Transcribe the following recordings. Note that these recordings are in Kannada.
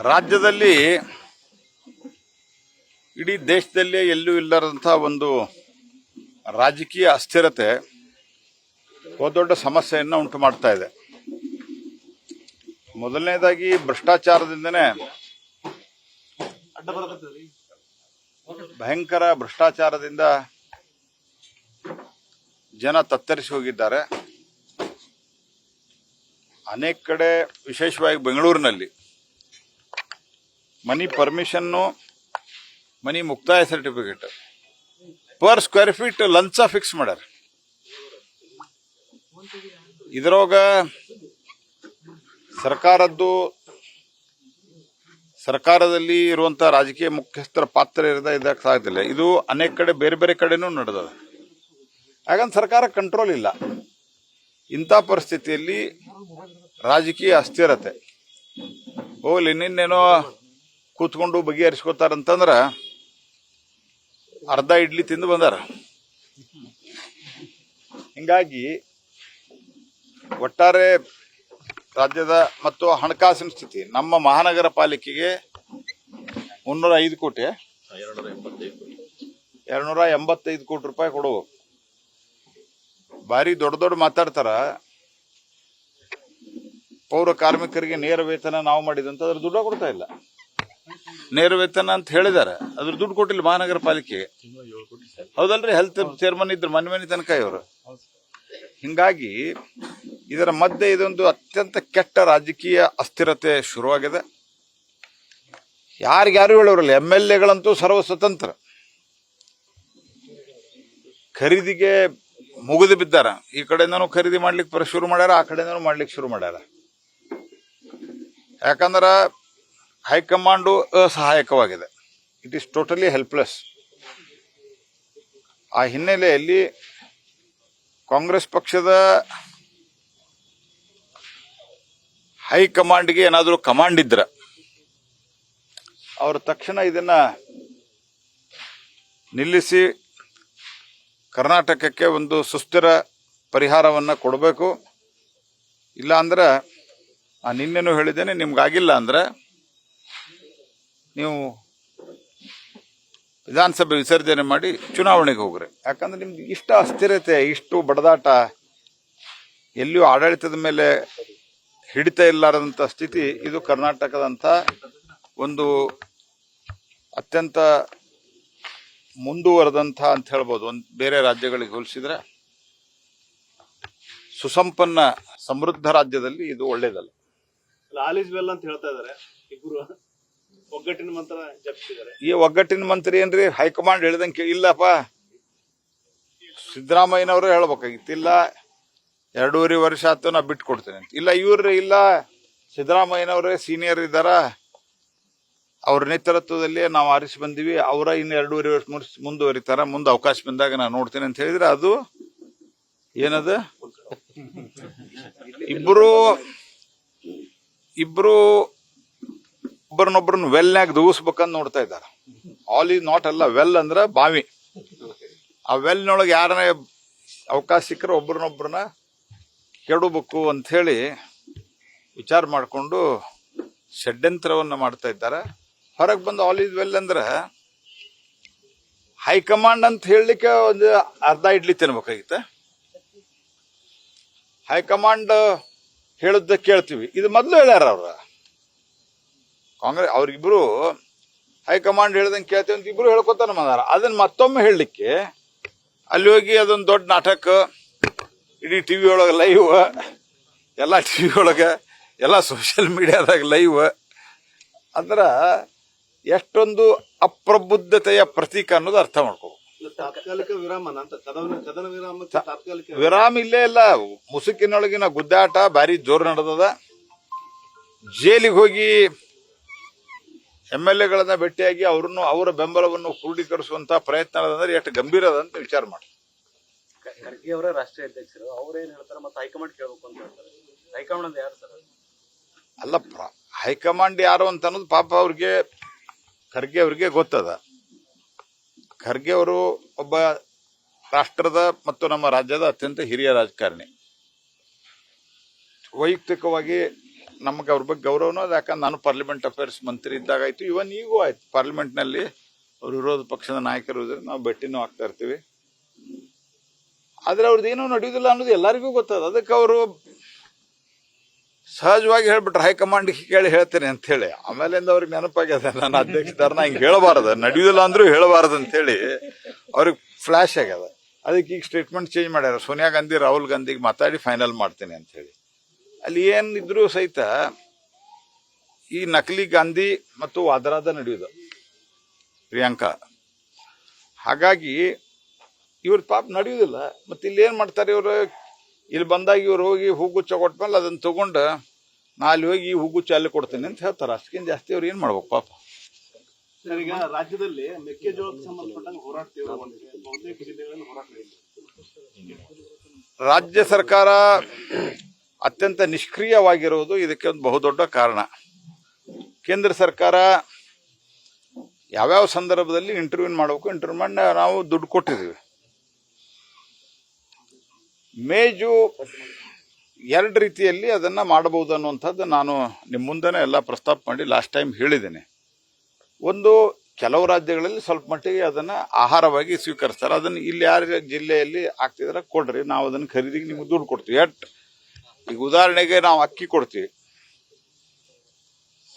ರಾಜ್ಯದಲ್ಲಿ ಇಡೀ ದೇಶದಲ್ಲೇ ಎಲ್ಲೂ ಇಲ್ಲದಂಥ ಒಂದು ರಾಜಕೀಯ ಅಸ್ಥಿರತೆ ಬಹುದೊಡ್ಡ ಸಮಸ್ಯೆಯನ್ನು ಉಂಟು ಮಾಡ್ತಾ ಇದೆ. ಮೊದಲನೇದಾಗಿ ಭ್ರಷ್ಟಾಚಾರದಿಂದನೇ ಭಯಂಕರ ಭ್ರಷ್ಟಾಚಾರದಿಂದ ಜನ ತತ್ತರಿಸಿ ಹೋಗಿದ್ದಾರೆ. ಅನೇಕ ಕಡೆ ವಿಶೇಷವಾಗಿ ಬೆಂಗಳೂರಿನಲ್ಲಿ ಮನಿ ಪರ್ಮಿಷನ್ನು, ಮನಿ ಮುಕ್ತಾಯ ಸರ್ಟಿಫಿಕೇಟ್ ಪರ್ ಸ್ಕ್ವೇರ್ ಫೀಟ್ ಲಂಚ ಫಿಕ್ಸ್ ಮಾಡ್ಯಾರ. ಇದರೊಳಗ ಸರ್ಕಾರದಲ್ಲಿ ಇರುವಂತಹ ರಾಜಕೀಯ ಮುಖ್ಯಸ್ಥರ ಪಾತ್ರ ಇರದ ಇದಕ್ಕೆ ಸಾಧ್ಯವಿಲ್ಲ. ಇದು ಅನೇಕ ಕಡೆ ಬೇರೆ ಬೇರೆ ಕಡೆನೂ ನಡೆದದ. ಹಾಗಂತ ಸರ್ಕಾರ ಕಂಟ್ರೋಲ್ ಇಲ್ಲ. ಇಂಥ ಪರಿಸ್ಥಿತಿಯಲ್ಲಿ ರಾಜಕೀಯ ಅಸ್ಥಿರತೆ ಹೋಗ್ಲಿ, ನಿನ್ನೇನೋ ಕೂತ್ಕೊಂಡು ಬಗೆಹರಿಸ್ಕೋತಾರಂತಂದ್ರ ಅರ್ಧ ಇಡ್ಲಿ ತಿಂದು ಬಂದಾರ. ಹಿಂಗಾಗಿ ಒಟ್ಟಾರೆ ರಾಜ್ಯದ ಮತ್ತು ಹಣಕಾಸಿನ ಸ್ಥಿತಿ, ನಮ್ಮ ಮಹಾನಗರ ಪಾಲಿಕೆಗೆ 305 ಕೋಟಿ 285 ಕೋಟಿ ರೂಪಾಯಿ ಕೊಡಬೇಕು. ಭಾರಿ ದೊಡ್ಡ ದೊಡ್ಡ ಮಾತಾಡ್ತಾರ. ಪೌರ ಕಾರ್ಮಿಕರಿಗೆ ನೇರ ವೇತನ ನಾವು ಮಾಡಿದಂತ ಅದ್ರ ದುಡ್ಡು ಕೊಡ್ತಾ ಇಲ್ಲ. ನೇರ ವೇತನ ಅಂತ ಹೇಳಿದಾರೆ, ಅದ್ರ ದುಡ್ಡು ಕೊಟ್ಟಿಲ್ಲ ಮಹಾನಗರ ಪಾಲಿಕೆಗೆ. ಹೌದಲ್ರಿ? ಹೆಲ್ತ್ ಚೇರ್ಮನ್ ಇದ್ರು ಮನೆ ತನಕ ಇವರು. ಹಿಂಗಾಗಿ ಇದರ ಮಧ್ಯೆ ಇದೊಂದು ಅತ್ಯಂತ ಕೆಟ್ಟ ರಾಜಕೀಯ ಅಸ್ಥಿರತೆ ಶುರುವಾಗಿದೆ. ಯಾರಿಗ್ಯಾರು ಹೇಳೋರಲ್ಲ, MLAಗಳಂತೂ ಸರ್ವ ಸ್ವತಂತ್ರ, ಖರೀದಿಗೆ ಮುಗಿದು ಬಿದ್ದಾರ. ಈ ಕಡೆಯಿಂದನೂ ಖರೀದಿ ಮಾಡ್ಲಿಕ್ಕೆ ಶುರು ಮಾಡ್ಯಾರ, ಆ ಕಡೆಯಿಂದನೂ ಮಾಡ್ಲಿಕ್ಕೆ ಶುರು ಮಾಡ್ಯಾರ. ಯಾಕಂದ್ರ ಹೈಕಮಾಂಡು ಅಸಹಾಯಕವಾಗಿದೆ. It is totally helpless. ಆ ಹಿನ್ನೆಲೆಯಲ್ಲಿ ಕಾಂಗ್ರೆಸ್ ಪಕ್ಷದ ಹೈಕಮಾಂಡ್ಗೆ ಏನಾದರೂ ಕಮಾಂಡ್ ಇದ್ರ ಅವರು ತಕ್ಷಣ ಇದನ್ನ ನಿಲ್ಲಿಸಿ ಕರ್ನಾಟಕಕ್ಕೆ ಒಂದು ಸುಸ್ಥಿರ ಪರಿಹಾರವನ್ನು ಕೊಡಬೇಕು. ಇಲ್ಲ ಅಂದ್ರೆ ನಿನ್ನೆನೂ ಹೇಳಿದ್ದೇನೆ, ನಿಮ್ಗಾಗಿಲ್ಲ ಅಂದ್ರೆ ನೀವು ವಿಧಾನಸಭೆ ವಿಸರ್ಜನೆ ಮಾಡಿ ಚುನಾವಣೆಗೆ ಹೋಗ್ರಿ. ಯಾಕಂದ್ರೆ ನಿಮ್ಗೆ ಇಷ್ಟ ಅಸ್ಥಿರತೆ, ಇಷ್ಟು ಬಡದಾಟ, ಎಲ್ಲಿಯೂ ಆಡಳಿತದ ಮೇಲೆ ಹಿಡಿತ ಇಲ್ಲಾರದಂಥ ಸ್ಥಿತಿ ಇದು ಕರ್ನಾಟಕದಂಥ ಒಂದು ಅತ್ಯಂತ ಮುಂದುವರೆದಂಥ ಅಂತ ಹೇಳ್ಬೋದು. ಒಂದು ಬೇರೆ ರಾಜ್ಯಗಳಿಗೆ ಹೋಲಿಸಿದ್ರೆ ಸುಸಂಪನ್ನ ಸಮೃದ್ಧ ರಾಜ್ಯದಲ್ಲಿ ಇದು ಒಳ್ಳೇದಲ್ಲ. ಆಲಿಸ್ವೆಲ್ ಅಂತ ಹೇಳ್ತಾ ಇದಾರೆ ಇಬ್ರು. ಒಗ್ಗಟ್ಟಿನ ಮಂತ್ರ ಜಪಿಸಿದ್ದಾರೆ. ಈ ಒಗ್ಗಟ್ಟಿನ ಮಂತ್ರಿ ಏನ್ರಿ? ಹೈಕಮಾಂಡ್ ಹೇಳಿದಂಗೆ ಇಲ್ಲಪ್ಪ, ಸಿದ್ದರಾಮಯ್ಯನವರು ಹೇಳ್ಬೇಕಾಗಿತ್ತು. ಇಲ್ಲ 2.5 ವರ್ಷ ಆಯ್ತು ನಾ ಬಿಟ್ಟು ಕೊಡ್ತೇನೆ ಅಂತ. ಇಲ್ಲ ಇವ್ರಿ, ಇಲ್ಲ ಸಿದ್ದರಾಮಯ್ಯನವರೇ ಸೀನಿಯರ್ ಇದ್ದಾರ, ಅವ್ರ ನೇತೃತ್ವದಲ್ಲಿ ನಾವು ಆರಿಸಿ ಬಂದಿವಿ, ಅವರ ಇನ್ನು 2.5 ವರ್ಷ ಮುಂದುವರಿತಾರ, ಮುಂದೆ ಅವಕಾಶ ಬಂದಾಗ ನಾನು ನೋಡ್ತೇನೆ ಅಂತ ಹೇಳಿದ್ರೆ ಅದು ಏನದ? ಇಬ್ರು ಒಬ್ಬರನ್ನೊಬ್ಬರನ್ನ ವೆಲ್ನಾಗ ದೂಗಿಸ್ಬೇಕಂತ ನೋಡ್ತಾ ಇದ್ದಾರೆ. ಆಲ್ ಈಸ್ ನಾಟ್ ಅಲ್ಲ, ವೆಲ್ ಅಂದ್ರೆ ಬಾವಿ. ಆ ವೆಲ್ನೊಳಗೆ ಯಾರನ್ನ ಅವಕಾಶ ಸಿಕ್ಕರೆ ಒಬ್ಬರನ್ನೊಬ್ಬರನ್ನ ಕೆಡಬೇಕು ಅಂತ ಹೇಳಿ ವಿಚಾರ ಮಾಡಿಕೊಂಡು ಷಡ್ಯಂತ್ರವನ್ನು ಮಾಡ್ತಾ ಇದ್ದಾರೆ. ಹೊರಗೆ ಬಂದು ಆಲ್ ಈಸ್ ವೆಲ್ ಅಂದ್ರೆ ಹೈಕಮಾಂಡ್ ಅಂತ ಹೇಳಲಿಕ್ಕೆ ಒಂದು ಅರ್ಧ ಇಡ್ಲಿ ತಿನ್ಬೇಕಾಗಿತ್ತ. ಹೈಕಮಾಂಡ್ ಹೇಳದ್ದ ಕೇಳ್ತೀವಿ, ಇದು ಮೊದಲು ಹೇಳ್ಯಾರ ಅವ್ರ ಕಾಂಗ್ರೆಸ್. ಅವ್ರಿಬ್ರು ಹೈಕಮಾಂಡ್ ಹೇಳ್ದಂಗೆ ಕೇಳ್ತೀವಿ ಅಂತ ಇಬ್ರು ಹೇಳ್ಕೊತಾನೆ ಬಂದಾರ. ಅದನ್ನ ಮತ್ತೊಮ್ಮೆ ಹೇಳಲಿಕ್ಕೆ ಅಲ್ಲಿ ಹೋಗಿ ಅದೊಂದು ದೊಡ್ಡ ನಾಟಕ, ಇಡೀ ಟಿವಿ ಒಳಗೆ ಲೈವ್, ಎಲ್ಲ ಟಿವಿ ಒಳಗೆ, ಎಲ್ಲ ಸೋಷಿಯಲ್ ಮೀಡಿಯಾದಾಗ ಲೈವ್ ಅಂದ್ರ ಎಷ್ಟೊಂದು ಅಪ್ರಬುದ್ಧತೆಯ ಪ್ರತೀಕ ಅನ್ನೋದು ಅರ್ಥ ಮಾಡ್ಕೋ. ತಾತ್ಕಾಲಿಕ ವಿರಾಮ ಅಂತ ಕದನ ವಿರಾಮ, ತಾತ್ಕಾಲಿಕ ವಿರಾಮ ಇಲ್ಲೇ ಇಲ್ಲ. ಮುಸುಕಿನೊಳಗಿನ ಗುದ್ದಾಟ ಭಾರಿ ಜೋರು ನಡೆದದ. ಜೈಲಿಗೆ ಹೋಗಿ MLAಗಳನ್ನ ಭೇಟಿಯಾಗಿ ಅವರ ಬೆಂಬಲವನ್ನು ಕ್ರೋಢೀಕರಿಸುವಂತಹ ಪ್ರಯತ್ನ ಅಂದ್ರೆ ಎಷ್ಟು ಗಂಭೀರ ಅದ ಅಂತ ವಿಚಾರ ಮಾಡಿ. ಖರ್ಗೆ ಅವರ ರಾಷ್ಟ್ರೀಯ ಅಧ್ಯಕ್ಷರು ಅವ್ರೇನ್ ಹೇಳ್ತಾರೆ, ಮತ್ತೆ ಹೈಕಮಾಂಡ್ ಕೇಳಬೇಕು ಅಂತ ಹೇಳ್ತಾರೆ. ಹೈಕಮಾಂಡ್ ಯಾರು ಸರ್? ಅಲ್ಲ, ಹೈಕಮಾಂಡ್ ಯಾರು ಅಂತ ಅನ್ನೋದು ಪಾಪ ಖರ್ಗೆ ಅವ್ರಿಗೆ ಗೊತ್ತದ. ಖರ್ಗೆ ಅವರು ಒಬ್ಬ ರಾಷ್ಟ್ರದ ಮತ್ತು ನಮ್ಮ ರಾಜ್ಯದ ಅತ್ಯಂತ ಹಿರಿಯ ರಾಜಕಾರಣಿ. ವೈಯಕ್ತಿಕವಾಗಿ ನಮಗೆ ಅವ್ರ ಬಗ್ಗೆ ಗೌರವನೂ ಅದು. ಯಾಕಂದ್ರೆ ನಾನು ಪಾರ್ಲಿಮೆಂಟ್ ಅಫೇರ್ಸ್ ಮಂತ್ರಿ ಇದ್ದಾಗ ಆಯ್ತು, ಇವನ್ ಈಗೂ ಆಯ್ತು. ಪಾರ್ಲಿಮೆಂಟ್ನಲ್ಲಿ ಅವ್ರು ವಿರೋಧ ಪಕ್ಷದ ನಾಯಕರು ಇದ್ರೆ ನಾವು ಭೇಟಿನೂ ಆಗ್ತಾ ಇರ್ತೀವಿ. ಆದ್ರೆ ಅವ್ರದ್ದು ಏನೂ ನಡೆಯುವುದಿಲ್ಲ ಅನ್ನೋದು ಎಲ್ಲರಿಗೂ ಗೊತ್ತದ. ಅದಕ್ಕೆ ಅವರು ಸಹಜವಾಗಿ ಹೇಳ್ಬಿಟ್ರೆ ಹೈಕಮಾಂಡ್ ಕೇಳಿ ಹೇಳ್ತೇನೆ ಅಂತ ಹೇಳಿ. ಆಮೇಲಿಂದ ಅವ್ರಿಗೆ ನೆನಪಾಗ್ಯದ, ನನ್ನ ಅಧ್ಯಕ್ಷರನ್ನ ಹಿಂಗೆ ಹೇಳಬಾರದು, ನಡೆಯುವುದಿಲ್ಲ ಅಂದ್ರೂ ಹೇಳಬಾರದು ಅಂತೇಳಿ ಅವ್ರಿಗೆ ಫ್ಲಾಶ್ ಆಗ್ಯದ. ಅದಕ್ಕೆ ಈಗ ಸ್ಟೇಟ್ಮೆಂಟ್ ಚೇಂಜ್ ಮಾಡ್ಯಾರ. ಸೋನಿಯಾ ಗಾಂಧಿ ರಾಹುಲ್ ಗಾಂಧಿಗೆ ಮಾತಾಡಿ ಫೈನಲ್ ಮಾಡ್ತೇನೆ ಅಂತ ಹೇಳಿ. ಅಲ್ಲಿ ಏನಿದ್ರು ಸಹಿತ ಈ ನಕಲಿ ಗಾಂಧಿ ಮತ್ತು ವಾದರಾದ ನಡೆಯುವುದು ಪ್ರಿಯಾಂಕಾ. ಹಾಗಾಗಿ ಇವ್ರ ಪಾಪ ನಡೆಯುವುದಿಲ್ಲ. ಮತ್ತೆ ಇಲ್ಲಿ ಏನ್ ಮಾಡ್ತಾರೆ ಇವರು, ಇಲ್ಲಿ ಬಂದಾಗ ಇವ್ರು ಹೋಗಿ ಹೂಗುಚ್ಚ ಕೊಟ್ಮೇಲೆ ಅದನ್ನ ತಗೊಂಡು ನಾ ಅಲ್ಲಿ ಹೋಗಿ ಈ ಹೂಗುಚ್ಚ ಅಲ್ಲಿ ಕೊಡ್ತೇನೆ ಅಂತ ಹೇಳ್ತಾರೆ. ಅಷ್ಟಕ್ಕಿಂತ ಜಾಸ್ತಿ ಅವ್ರು ಏನ್ ಮಾಡ್ಬೇಕು ಪಾಪ. ಈಗ ರಾಜ್ಯದಲ್ಲಿ ಮೆಕ್ಕೆಜೋಳಕ್ಕೆ ಸಂಬಂಧಪಟ್ಟಂಗೆ ಹೋರಾಡ್ತೀವಿ, ಬಹುತೇಕ ಜಿಲ್ಲೆಗಳಲ್ಲಿ ಹೋರಾಟ ಇದೆ. ರಾಜ್ಯ ಸರ್ಕಾರ ಅತ್ಯಂತ ನಿಷ್ಕ್ರಿಯವಾಗಿರುವುದು ಇದಕ್ಕೆ ಒಂದು ಬಹುದೊಡ್ಡ ಕಾರಣ. ಕೇಂದ್ರ ಸರ್ಕಾರ ಯಾವ್ಯಾವ ಸಂದರ್ಭದಲ್ಲಿ ಇಂಟರ್ವ್ಯೂ ಮಾಡಬೇಕು, ಇಂಟರ್ವ್ಯೂ ಮಾಡಿ ನಾವು ದುಡ್ಡು ಕೊಟ್ಟಿದ್ದೀವಿ. ಮೇಜು ಎರಡು ರೀತಿಯಲ್ಲಿ ಅದನ್ನ ಮಾಡಬಹುದು ಅನ್ನುವಂಥದ್ದು ನಾನು ನಿಮ್ಮ ಮುಂದೆನೇ ಎಲ್ಲ ಪ್ರಸ್ತಾಪ ಮಾಡಿ ಲಾಸ್ಟ್ ಟೈಮ್ ಹೇಳಿದ್ದೇನೆ. ಒಂದು, ಕೆಲವು ರಾಜ್ಯಗಳಲ್ಲಿ ಸ್ವಲ್ಪ ಮಟ್ಟಿಗೆ ಅದನ್ನ ಆಹಾರವಾಗಿ ಸ್ವೀಕರಿಸ್ತಾರೆ. ಅದನ್ನ ಇಲ್ಲಿ ಯಾರ ಜಿಲ್ಲೆಯಲ್ಲಿ ಆಗ್ತಿದ್ರೆ ಕೊಡ್ರಿ, ನಾವು ಅದನ್ನ ಖರೀದಿಗೆ ನಿಮ್ಗೆ ದುಡ್ಡು ಕೊಡ್ತೀವಿ. ಈಗ ಉದಾಹರಣೆಗೆ ನಾವು ಅಕ್ಕಿ ಕೊಡ್ತೀವಿ.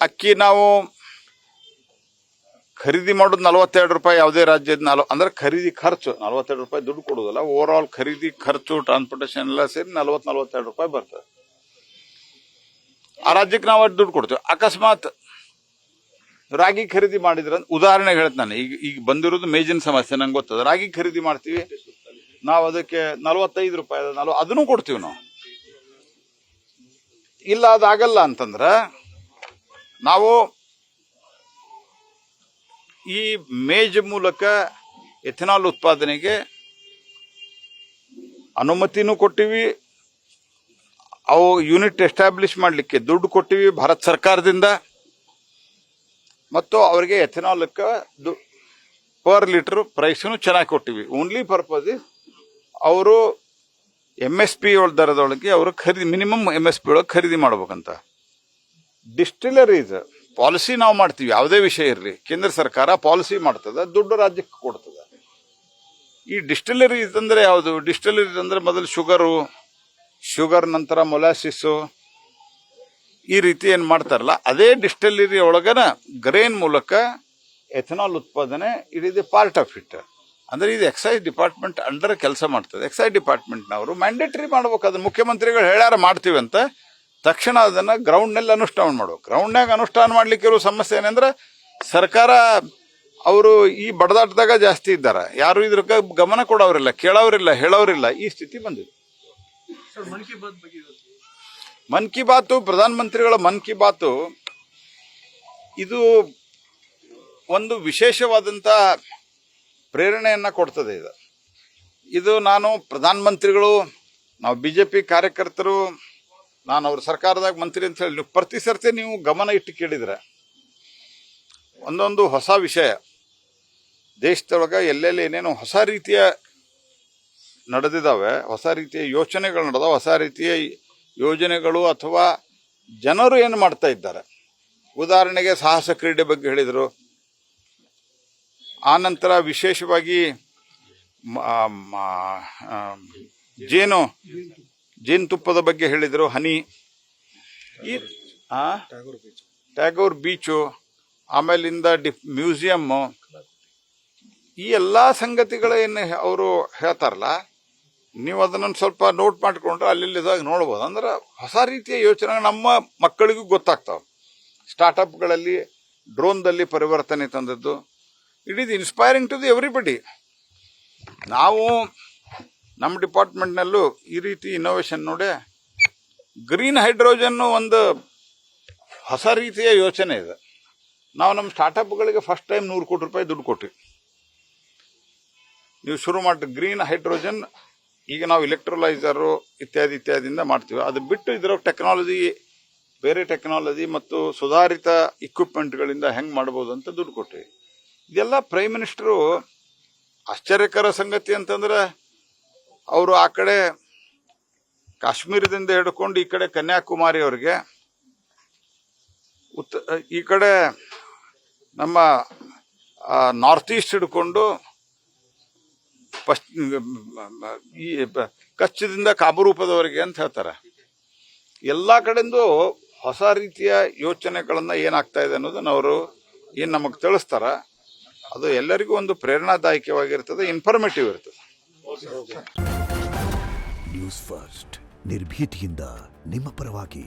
ಅಕ್ಕಿ ನಾವು ಖರೀದಿ ಮಾಡೋದು 42 ರೂಪಾಯಿ, ಯಾವುದೇ ರಾಜ್ಯದ ಅಂದ್ರೆ ಖರೀದಿ ಖರ್ಚು 42 ರೂಪಾಯಿ ದುಡ್ಡು ಕೊಡೋದಲ್ಲ, ಓವರ್ ಆಲ್ ಖರೀದಿ ಖರ್ಚು ಟ್ರಾನ್ಸ್ಪೋರ್ಟೇಷನ್ ಎಲ್ಲ ಸೇರಿ 42 ರೂಪಾಯಿ ಬರ್ತದೆ. ಆ ರಾಜ್ಯಕ್ಕೆ ನಾವು ದುಡ್ಡು ಕೊಡ್ತೀವಿ. ಅಕಸ್ಮಾತ್ ರಾಗಿ ಖರೀದಿ ಮಾಡಿದ್ರೆ, ಉದಾಹರಣೆಗೆ ಹೇಳ್ತೀನಿ ನಾನು, ಈಗ ಬಂದಿರೋದು ಮೇಜಿನ ಸಮಸ್ಯೆ ನಂಗೆ ಗೊತ್ತದ. ರಾಗಿ ಖರೀದಿ ಮಾಡ್ತೀವಿ ನಾವು, ಅದಕ್ಕೆ 45 ರೂಪಾಯಿ ಅದನ್ನು ಕೊಡ್ತೀವಿ ನಾವು. ಇಲ್ಲ ಅದಾಗಲ್ಲ ಅಂತಂದ್ರ ನಾವು ಈ ಮೇಜ್ ಮೂಲಕ ಎಥೆನಾಲ್ ಉತ್ಪಾದನೆಗೆ ಅನುಮತಿನೂ ಕೊಟ್ಟಿವಿ. ಅವು ಯೂನಿಟ್ ಎಸ್ಟಾಬ್ಲಿಷ್ ಮಾಡಲಿಕ್ಕೆ ದುಡ್ಡು ಕೊಟ್ಟಿವಿ ಭಾರತ ಸರ್ಕಾರದಿಂದ. ಮತ್ತು ಅವರಿಗೆ ಎಥೆನಾಲ್ಕ್ಕೆ ಪರ್ ಲೀಟರ್ ಪ್ರೈಸ್ನು ಚೆನ್ನಾಗಿ ಕೊಟ್ಟಿವಿ. ಓನ್ಲಿ ಪರ್ಪಸ್ ಅವರು MSP ದರದೊಳಗೆ ಅವರು ಖರೀದಿ, ಮಿನಿಮಮ್ MSP ಒಳಗೆ ಖರೀದಿ ಮಾಡ್ಬೇಕಂತ. ಡಿಸ್ಟಿಲರೀಸ್ ಪಾಲಿಸಿ ನಾವು ಮಾಡ್ತೀವಿ. ಯಾವುದೇ ವಿಷಯ ಇರಲಿ, ಕೇಂದ್ರ ಸರ್ಕಾರ ಪಾಲಿಸಿ ಮಾಡ್ತದ, ದುಡ್ಡು ರಾಜ್ಯಕ್ಕೆ ಕೊಡ್ತದ. ಈ ಡಿಸ್ಟಿಲರೀಸ್ ಅಂದ್ರೆ ಯಾವುದು? ಡಿಸ್ಟಿಲರೀಸ್ ಅಂದ್ರೆ ಮೊದಲು ಶುಗರ್ ನಂತರ ಮೊಲಾಸಿಸ್ಸು, ಈ ರೀತಿ ಏನ್ ಮಾಡ್ತಾರಲ್ಲ, ಅದೇ ಡಿಸ್ಟಿಲರಿ ಒಳಗನ ಗ್ರೇನ್ ಮೂಲಕ ಎಥೆನಾಲ್ ಉತ್ಪಾದನೆ, it is A part of it. ಅಂದ್ರೆ ಇದು ಎಕ್ಸೈಸ್ ಡಿಪಾರ್ಟ್ಮೆಂಟ್ ಅಂಡರ್ ಕೆಲಸ ಮಾಡ್ತದೆ. ಎಕ್ಸೈಸ್ ಡಿಪಾರ್ಟ್ಮೆಂಟ್ನವರು ಮ್ಯಾಂಡೇಟರಿ ಮಾಡ್ಬೇಕು. ಅದನ್ನ ಮುಖ್ಯಮಂತ್ರಿಗಳು ಹೇಳ್ಯಾರ ಮಾಡ್ತೀವಿ ಅಂತ ತಕ್ಷಣ ಅದನ್ನ ಗ್ರೌಂಡ್ನಲ್ಲಿ ಅನುಷ್ಠಾನ ಮಾಡ್ಬೇಕು. ಗ್ರೌಂಡ್ನಾಗ ಅನುಷ್ಠಾನ ಮಾಡ್ಲಿಕ್ಕೆ ಇರೋ ಸಮಸ್ಯೆ ಏನಂದ್ರೆ ಸರ್ಕಾರ ಅವರು ಈ ಬಡದಾಟದಾಗ ಜಾಸ್ತಿ ಇದ್ದಾರೆ. ಯಾರು ಇದ್ರ ಗಮನ ಕೊಡೋರಿಲ್ಲ, ಕೇಳೋರಿಲ್ಲ, ಹೇಳೋರಿಲ್ಲ. ಈ ಸ್ಥಿತಿ ಬಂದಿದೆ. ಮನ್ ಕಿ ಬಾತು, ಪ್ರಧಾನಮಂತ್ರಿಗಳ ಮನ್ ಕಿ ಬಾತು ಇದು ಒಂದು ವಿಶೇಷವಾದಂತ ಪ್ರೇರಣೆಯನ್ನ ಕೊಡ್ತದೆ. ಇದು ನಾನು ಪ್ರಧಾನಮಂತ್ರಿಗಳು, ನಾವು BJP ಕಾರ್ಯಕರ್ತರು, ನಾನು ಅವ್ರ ಸರ್ಕಾರದಾಗ ಮಂತ್ರಿ ಅಂತ ಹೇಳಿ ಪ್ರತಿ ಸರ್ತಿ ನೀವು ಗಮನ ಇಟ್ಟು ಕೇಳಿದ್ರೆ ಒಂದೊಂದು ಹೊಸ ವಿಷಯ ದೇಶದೊಳಗೆ ಎಲ್ಲೆಲ್ಲಿ ಏನೇನು ಹೊಸ ರೀತಿಯ ನಡೆದಿದ್ದಾವೆ, ಹೊಸ ರೀತಿಯ ಯೋಚನೆಗಳು ನಡೆದಾವೆ, ಹೊಸ ರೀತಿಯ ಯೋಜನೆಗಳು ಅಥವಾ ಜನರು ಏನು ಮಾಡ್ತಾ ಇದ್ದಾರೆ. ಉದಾಹರಣೆಗೆ ಸಾಹಸ ಕ್ರೀಡೆ ಬಗ್ಗೆ ಹೇಳಿದರು. ಆನಂತರ ವಿಶೇಷವಾಗಿ ಜೇನುತುಪ್ಪದ ಬಗ್ಗೆ ಹೇಳಿದರು, ಹನಿ, ಈ ಟ್ಯಾಗೋರ್ ಬೀಚು, ಆಮೇಲಿಂದ ಮ್ಯೂಸಿಯಂ, ಈ ಎಲ್ಲ ಸಂಗತಿಗಳು ಏನು ಅವರು ಹೇಳ್ತಾರಲ್ಲ, ನೀವು ಅದನ್ನು ಸ್ವಲ್ಪ ನೋಟ್ ಮಾಡಿಕೊಂಡ್ರೆ ಅಲ್ಲಿದಾಗ ನೋಡ್ಬೋದು. ಅಂದ್ರೆ ಹೊಸ ರೀತಿಯ ಯೋಚನೆ ನಮ್ಮ ಮಕ್ಕಳಿಗೂ ಗೊತ್ತಾಗ್ತಾವೆ. ಸ್ಟಾರ್ಟ್ಅಪ್ಗಳಲ್ಲಿ ಡ್ರೋನ್ದಲ್ಲಿ ಪರಿವರ್ತನೆ ತಂದದ್ದು, it is inspiring to the everybody. ನಾವು ನಮ್ಮ ಡಿಪಾರ್ಟ್ಮೆಂಟ್ನಲ್ಲೂ ಈ ರೀತಿ ಇನ್ನೋವೇಷನ್ ನೋಡಿ, ಗ್ರೀನ್ ಹೈಡ್ರೋಜನ್ ಒಂದು ಹೊಸ ರೀತಿಯ ಯೋಚನೆ ಇದೆ. ನಾವು ನಮ್ಮ ಸ್ಟಾರ್ಟ್ಅಪ್ಗಳಿಗೆ ಫಸ್ಟ್ ಟೈಮ್ 100 ಕೋಟಿ ರೂಪಾಯಿ ದುಡ್ಡು ಕೊಟ್ಟಿವಿ. ನೀವು ಶುರು ಮಾಡಿ ಗ್ರೀನ್ ಹೈಡ್ರೋಜನ್. ಈಗ ನಾವು ಎಲೆಕ್ಟ್ರೋಲೈಸರು ಇತ್ಯಾದಿಯಿಂದ ಮಾಡ್ತೀವಿ. ಅದು ಬಿಟ್ಟು ಇದರ ಟೆಕ್ನಾಲಜಿ, ಬೇರೆ ಟೆಕ್ನಾಲಜಿ ಮತ್ತು ಸುಧಾರಿತ ಇಕ್ವಿಪ್ಮೆಂಟ್ಗಳಿಂದ ಹೆಂಗೆ ಮಾಡ್ಬೋದು ಅಂತ ದುಡ್ಡು ಕೊಟ್ಟಿವಿ. ಇದೆಲ್ಲ ಪ್ರೈಮ್ ಮಿನಿಸ್ಟರು ಆಶ್ಚರ್ಯಕರ ಸಂಗತಿ ಅಂತಂದ್ರೆ, ಅವರು ಆ ಕಡೆ ಕಾಶ್ಮೀರದಿಂದ ಹಿಡ್ಕೊಂಡು ಈ ಕಡೆ ಕನ್ಯಾಕುಮಾರಿ ಅವರಿಗೆ ಈ ಕಡೆ ನಮ್ಮ ನಾರ್ತ್ ಈಸ್ಟ್ ಹಿಡ್ಕೊಂಡು ಈ ಕಚ್ಚದಿಂದ ಕಾಬರೂಪದವರೆಗೆ ಅಂತ ಹೇಳ್ತಾರೆ. ಎಲ್ಲ ಕಡೆಯಿಂದ ಹೊಸ ರೀತಿಯ ಯೋಚನೆಗಳನ್ನ ಏನಾಗ್ತಾ ಇದೆ ಅನ್ನೋದನ್ನ ಅವರು ಏನು ನಮಗೆ ತಿಳಿಸ್ತಾರ. ಅದು ಎಲ್ಲರಿಗೂ ಒಂದು ಪ್ರೇರಣಾದಾಯಕವಾಗಿರ್ತದೆ, ಇನ್ಫಾರ್ಮೇಟಿವ್ ಇರ್ತದೆ. ನ್ಯೂಸ್ ಫಸ್ಟ್ ನಿರ್ಭೀತಿಯಿಂದ ನಿಮ್ಮ ಪರವಾಗಿ.